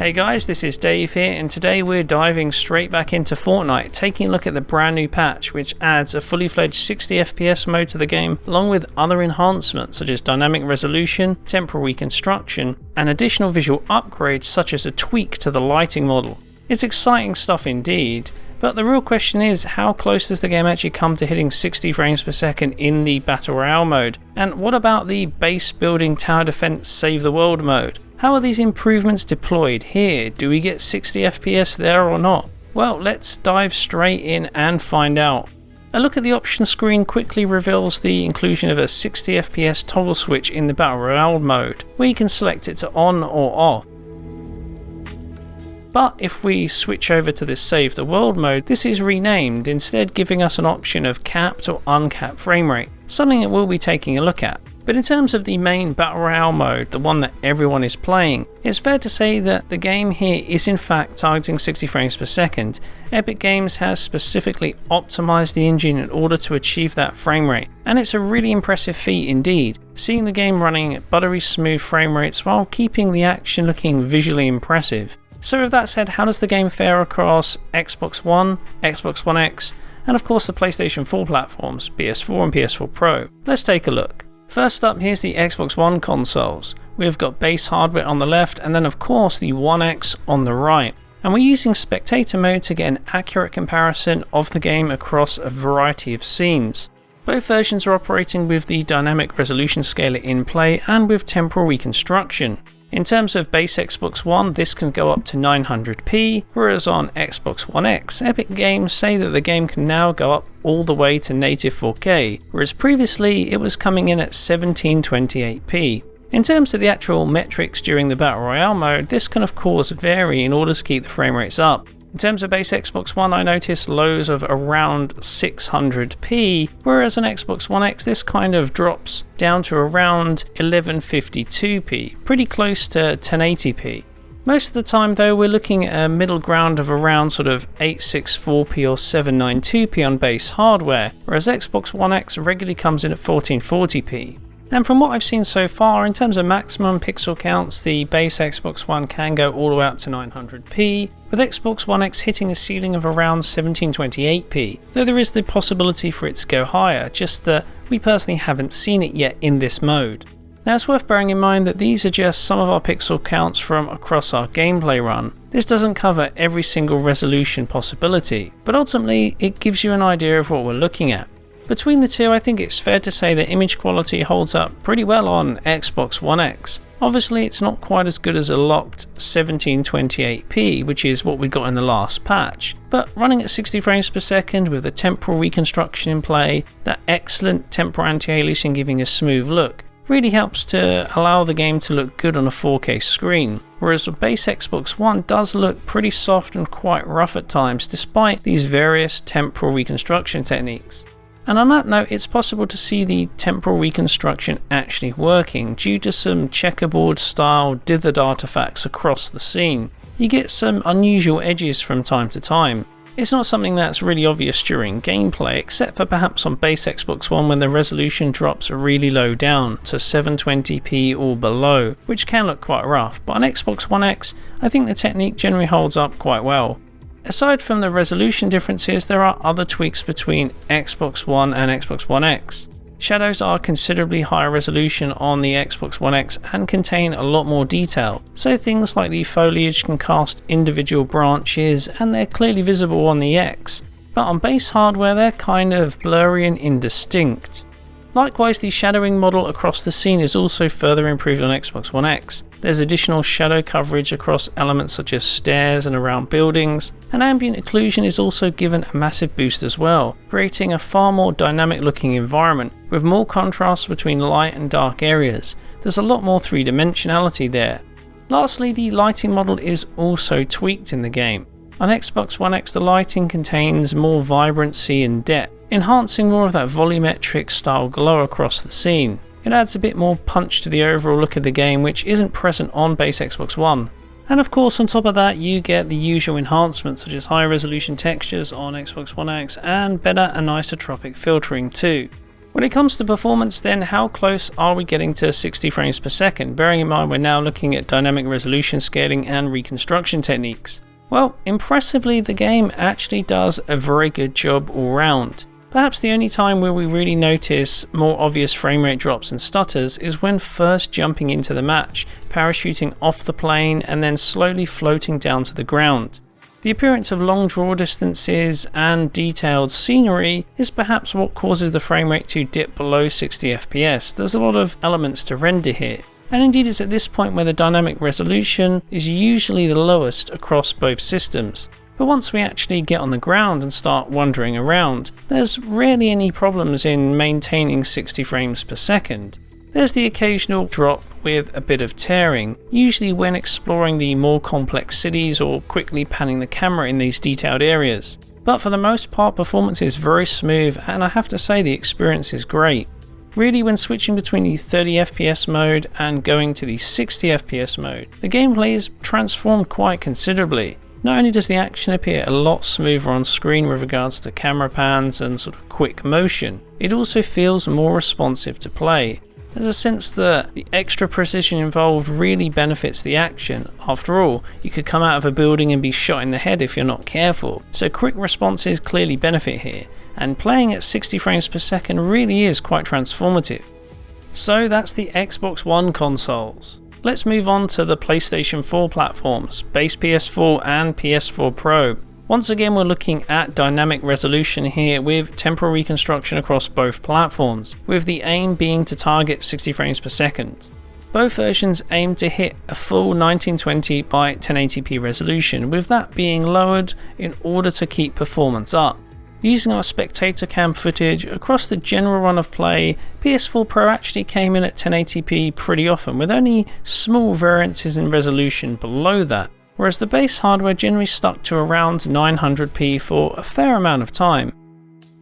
Hey guys, this is Dave here, and today we're diving straight back into Fortnite, taking a look at the brand new patch which adds a fully fledged 60 FPS mode to the game, along with other enhancements such as dynamic resolution, temporal reconstruction, and additional visual upgrades such as a tweak to the lighting model. It's exciting stuff indeed, but the real question is, how close does the game actually come to hitting 60 frames per second in the Battle Royale mode? And what about the base building tower defense save the world mode? How are these improvements deployed here? Do we get 60 FPS there or not? Well, let's dive straight in and find out. A look at the options screen quickly reveals the inclusion of a 60 FPS toggle switch in the Battle Royale mode, where you can select it to on or off. But if we switch over to this Save the World mode, this is renamed, instead giving us an option of capped or uncapped frame rate, something that we'll be taking a look at. But in terms of the main Battle Royale mode, the one that everyone is playing, it's fair to say that the game here is in fact targeting 60 frames per second. Epic Games has specifically optimized the engine in order to achieve that frame rate, and it's a really impressive feat indeed, seeing the game running at buttery smooth frame rates while keeping the action looking visually impressive. So with that said, how does the game fare across Xbox One, Xbox One X, and of course the PlayStation 4 platforms, PS4 and PS4 Pro? Let's take a look. First up, here's the Xbox One consoles. We've got base hardware on the left, and then of course the One X on the right. And we're using spectator mode to get an accurate comparison of the game across a variety of scenes. Both versions are operating with the dynamic resolution scaler in play and with temporal reconstruction. In terms of base Xbox One, this can go up to 900p, whereas on Xbox One X, Epic Games say that the game can now go up all the way to native 4K, whereas previously it was coming in at 1728p. In terms of the actual metrics during the Battle Royale mode, this can of course vary in order to keep the frame rates up. In terms of base Xbox One, I noticed lows of around 600p, whereas on Xbox One X this kind of drops down to around 1152p, pretty close to 1080p. Most of the time though, we're looking at a middle ground of around sort of 864p or 792p on base hardware, whereas Xbox One X regularly comes in at 1440p. And from what I've seen so far, in terms of maximum pixel counts, the base Xbox One can go all the way up to 900p, with Xbox One X hitting a ceiling of around 1728p, though there is the possibility for it to go higher, just that we personally haven't seen it yet in this mode. Now it's worth bearing in mind that these are just some of our pixel counts from across our gameplay run. This doesn't cover every single resolution possibility, but ultimately it gives you an idea of what we're looking at. Between the two, I think it's fair to say that image quality holds up pretty well on Xbox One X. Obviously it's not quite as good as a locked 1728p, which is what we got in the last patch, but running at 60 frames per second with the temporal reconstruction in play, that excellent temporal anti-aliasing giving a smooth look, really helps to allow the game to look good on a 4K screen, whereas the base Xbox One does look pretty soft and quite rough at times despite these various temporal reconstruction techniques. And on that note, it's possible to see the temporal reconstruction actually working due to some checkerboard style dithered artifacts across the scene. You get some unusual edges from time to time. It's not something that's really obvious during gameplay, except for perhaps on base Xbox One when the resolution drops really low down to 720p or below, which can look quite rough, but on Xbox One X, I think the technique generally holds up quite well. Aside from the resolution differences, there are other tweaks between Xbox One and Xbox One X. Shadows are considerably higher resolution on the Xbox One X and contain a lot more detail, so things like the foliage can cast individual branches and they're clearly visible on the X, but on base hardware they're kind of blurry and indistinct. Likewise, the shadowing model across the scene is also further improved on Xbox One X. There's additional shadow coverage across elements such as stairs and around buildings, and ambient occlusion is also given a massive boost as well, creating a far more dynamic looking environment with more contrast between light and dark areas. There's a lot more three-dimensionality there. Lastly, the lighting model is also tweaked in the game. On Xbox One X, the lighting contains more vibrancy and depth, enhancing more of that volumetric style glow across the scene. It adds a bit more punch to the overall look of the game, which isn't present on base Xbox One. And of course on top of that you get the usual enhancements such as high resolution textures on Xbox One X and better anisotropic filtering too. When it comes to performance then, how close are we getting to 60 frames per second, bearing in mind we're now looking at dynamic resolution scaling and reconstruction techniques? Well, impressively the game actually does a very good job all round. Perhaps the only time where we really notice more obvious frame rate drops and stutters is when first jumping into the match, parachuting off the plane and then slowly floating down to the ground. The appearance of long draw distances and detailed scenery is perhaps what causes the frame rate to dip below 60 FPS. There's a lot of elements to render here. And indeed it's at this point where the dynamic resolution is usually the lowest across both systems. But once we actually get on the ground and start wandering around, there's rarely any problems in maintaining 60 frames per second. There's the occasional drop with a bit of tearing, usually when exploring the more complex cities or quickly panning the camera in these detailed areas. But for the most part, performance is very smooth and I have to say the experience is great. Really, when switching between the 30 FPS mode and going to the 60 FPS mode, the gameplay is transformed quite considerably. Not only does the action appear a lot smoother on screen with regards to camera pans and sort of quick motion, it also feels more responsive to play. There's a sense that the extra precision involved really benefits the action. After all, you could come out of a building and be shot in the head if you're not careful, so quick responses clearly benefit here, and playing at 60 frames per second really is quite transformative. So that's the Xbox One consoles. Let's move on to the PlayStation 4 platforms, base PS4 and PS4 Pro. Once again we're looking at dynamic resolution here with temporal reconstruction across both platforms, with the aim being to target 60 frames per second. Both versions aim to hit a full 1920 by 1080p resolution, with that being lowered in order to keep performance up. Using our spectator cam footage across the general run of play, PS4 Pro actually came in at 1080p pretty often, with only small variances in resolution below that, whereas the base hardware generally stuck to around 900p for a fair amount of time.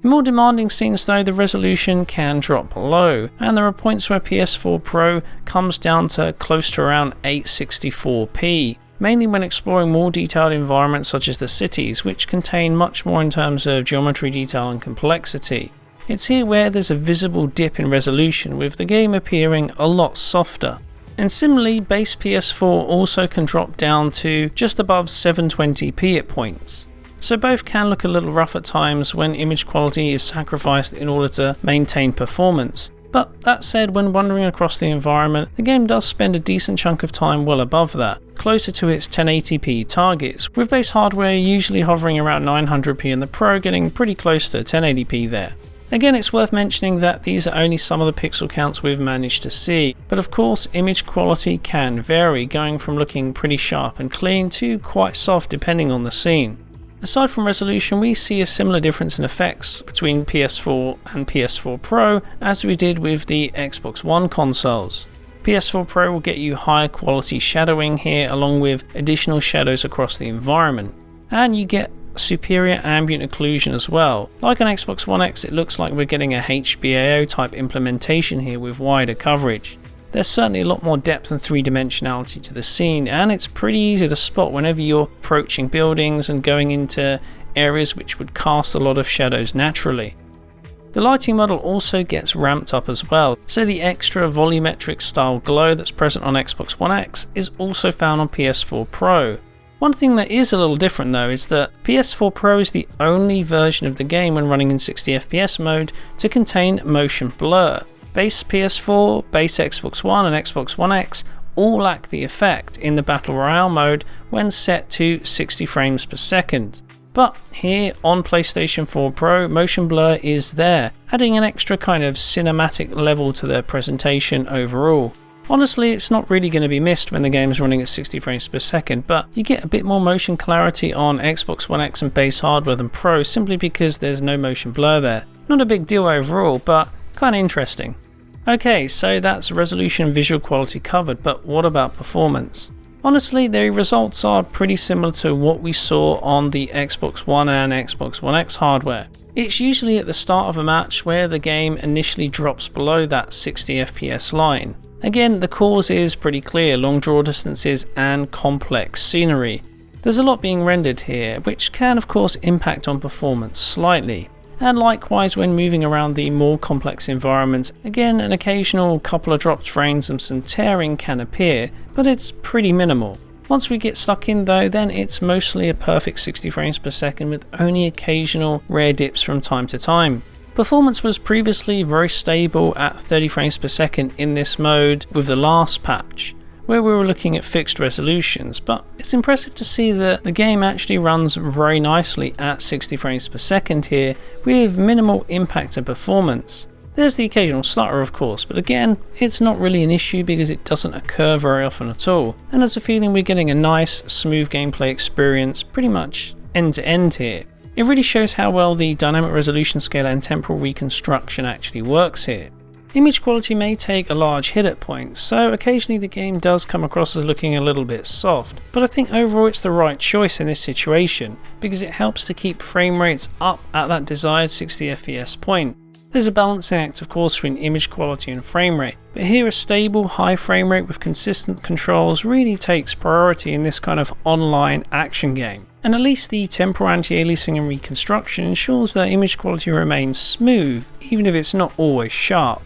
In more demanding scenes though, the resolution can drop below, and there are points where PS4 Pro comes down to close to around 864p. Mainly when exploring more detailed environments such as the cities, which contain much more in terms of geometry detail and complexity. It's here where there's a visible dip in resolution, with the game appearing a lot softer. And similarly, base PS4 also can drop down to just above 720p at points. So both can look a little rough at times when image quality is sacrificed in order to maintain performance. But that said, when wandering across the environment, the game does spend a decent chunk of time well above that, closer to its 1080p targets, with base hardware usually hovering around 900p and the Pro getting pretty close to 1080p there. Again, it's worth mentioning that these are only some of the pixel counts we've managed to see, but of course image quality can vary, going from looking pretty sharp and clean to quite soft depending on the scene. Aside from resolution, we see a similar difference in effects between PS4 and PS4 Pro as we did with the Xbox One consoles. PS4 Pro will get you higher quality shadowing here, along with additional shadows across the environment, and you get superior ambient occlusion as well. Like on Xbox One X, it looks like we're getting a HBAO type implementation here with wider coverage. There's certainly a lot more depth and three-dimensionality to the scene, and it's pretty easy to spot whenever you're approaching buildings and going into areas which would cast a lot of shadows naturally. The lighting model also gets ramped up as well, so the extra volumetric style glow that's present on Xbox One X is also found on PS4 Pro. One thing that is a little different though is that PS4 Pro is the only version of the game when running in 60 FPS mode to contain motion blur. Base PS4, base Xbox One and Xbox One X all lack the effect in the Battle Royale mode when set to 60 frames per second. But here on PlayStation 4 Pro, motion blur is there, adding an extra kind of cinematic level to the presentation overall. Honestly, it's not really going to be missed when the game is running at 60 frames per second, but you get a bit more motion clarity on Xbox One X and base hardware than Pro simply because there's no motion blur there. Not a big deal overall, but kind of interesting. Okay, so that's resolution and visual quality covered, but what about performance? Honestly, the results are pretty similar to what we saw on the Xbox One and Xbox One X hardware. It's usually at the start of a match where the game initially drops below that 60 FPS line. Again, the cause is pretty clear: long draw distances and complex scenery. There's a lot being rendered here, which can of course impact on performance slightly. And likewise when moving around the more complex environments, again an occasional couple of dropped frames and some tearing can appear, but it's pretty minimal. Once we get stuck in though, then it's mostly a perfect 60 frames per second with only occasional rare dips from time to time. Performance was previously very stable at 30 frames per second in this mode with the last patch, where we were looking at fixed resolutions, but it's impressive to see that the game actually runs very nicely at 60 frames per second here with minimal impact on performance. There's the occasional stutter of course, but again, it's not really an issue because it doesn't occur very often at all, and there's a feeling we're getting a nice, smooth gameplay experience pretty much end to end here. It really shows how well the dynamic resolution scale and temporal reconstruction actually works here. Image quality may take a large hit at points, so occasionally the game does come across as looking a little bit soft, but I think overall it's the right choice in this situation because it helps to keep frame rates up at that desired 60 FPS point. There's a balancing act of course between image quality and frame rate, but here a stable high frame rate with consistent controls really takes priority in this kind of online action game. And at least the temporal anti-aliasing and reconstruction ensures that image quality remains smooth, even if it's not always sharp.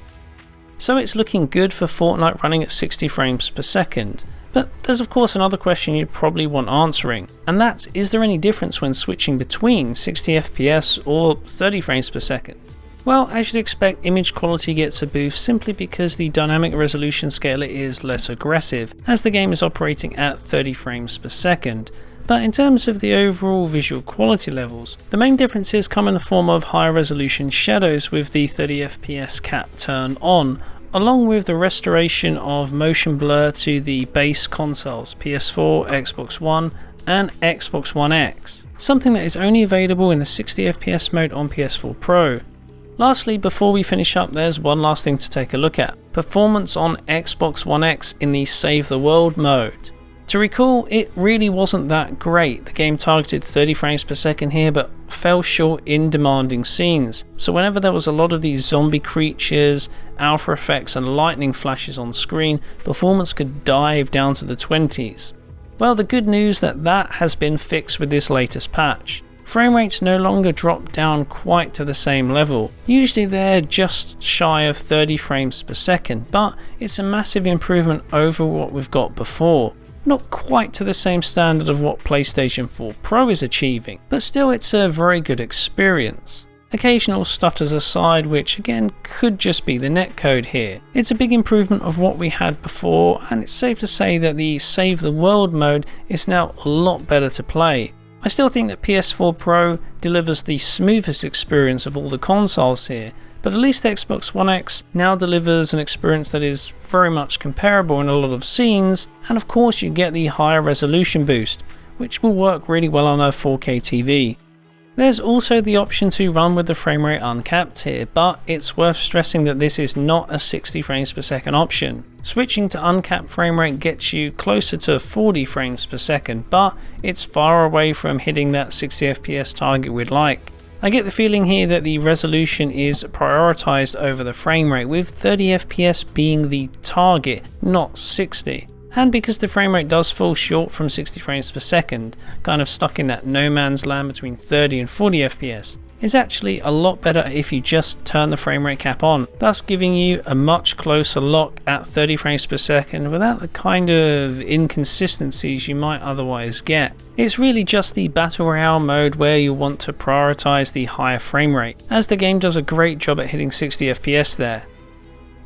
So it's looking good for Fortnite running at 60 frames per second. But there's of course another question you'd probably want answering, and that's, is there any difference when switching between 60 FPS or 30 frames per second? Well, as you'd expect, image quality gets a boost simply because the dynamic resolution scale is less aggressive, as the game is operating at 30 frames per second. But in terms of the overall visual quality levels, the main differences come in the form of higher resolution shadows with the 30 FPS cap turned on, along with the restoration of motion blur to the base consoles PS4, Xbox One and Xbox One X, something that is only available in the 60 FPS mode on PS4 Pro. Lastly, before we finish up, there's one last thing to take a look at: performance on Xbox One X in the Save the World mode. To recall, it really wasn't that great. The game targeted 30 frames per second here, but fell short in demanding scenes. So whenever there was a lot of these zombie creatures, alpha effects and lightning flashes on screen, performance could dive down to the 20s. Well, the good news that has been fixed with this latest patch. Frame rates no longer drop down quite to the same level. Usually they're just shy of 30 frames per second, but it's a massive improvement over what we've got before. Not quite to the same standard of what PlayStation 4 Pro is achieving, but still it's a very good experience. Occasional stutters aside, which again could just be the netcode here. It's a big improvement of what we had before, and it's safe to say that the Save the World mode is now a lot better to play. I still think that PS4 Pro delivers the smoothest experience of all the consoles here, but at least the Xbox One X now delivers an experience that is very much comparable in a lot of scenes, and of course you get the higher resolution boost, which will work really well on a 4K TV. There's also the option to run with the frame rate uncapped here, but it's worth stressing that this is not a 60 frames per second option. Switching to uncapped frame rate gets you closer to 40 frames per second, but it's far away from hitting that 60 FPS target we'd like. I get the feeling here that the resolution is prioritized over the frame rate, with 30 FPS being the target, not 60. And because the frame rate does fall short from 60 frames per second, kind of stuck in that no man's land between 30 and 40 FPS, it's actually a lot better if you just turn the frame rate cap on, thus giving you a much closer lock at 30 frames per second without the kind of inconsistencies you might otherwise get. It's really just the Battle Royale mode where you want to prioritize the higher frame rate, as the game does a great job at hitting 60 FPS there.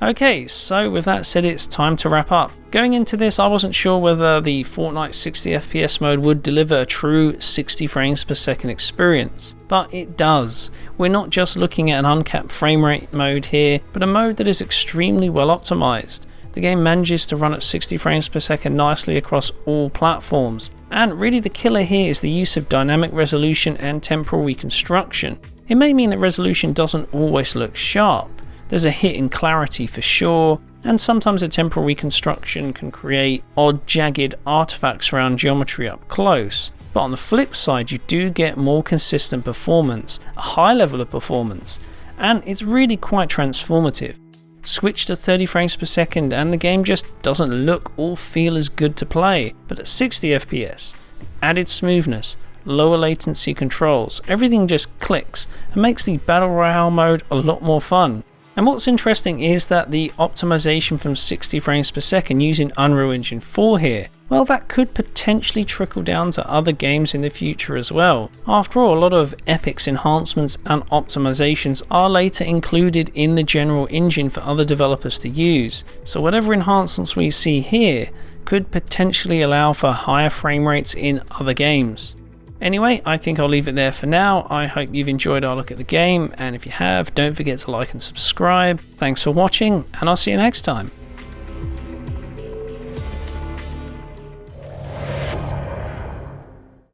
Okay, so with that said, it's time to wrap up. Going into this, I wasn't sure whether the Fortnite 60 FPS mode would deliver a true 60 frames per second experience, but it does. We're not just looking at an uncapped frame rate mode here, but a mode that is extremely well optimized. The game manages to run at 60 frames per second nicely across all platforms, and really the killer here is the use of dynamic resolution and temporal reconstruction. It may mean that resolution doesn't always look sharp. There's a hit in clarity for sure, and sometimes a temporal reconstruction can create odd jagged artifacts around geometry up close. But on the flip side, you do get more consistent performance, a high level of performance, and it's really quite transformative. Switch to 30 frames per second and the game just doesn't look or feel as good to play, but at 60 FPS, the added smoothness, lower latency controls. Everything just clicks and makes the Battle Royale mode a lot more fun. And what's interesting is that the optimization from 60 frames per second using Unreal Engine 4 here, well, that could potentially trickle down to other games in the future as well. After all, a lot of Epic's enhancements and optimizations are later included in the general engine for other developers to use. So whatever enhancements we see here could potentially allow for higher frame rates in other games. Anyway, I think I'll leave it there for now. I hope you've enjoyed our look at the game, and if you have, don't forget to like and subscribe. Thanks for watching, and I'll see you next time.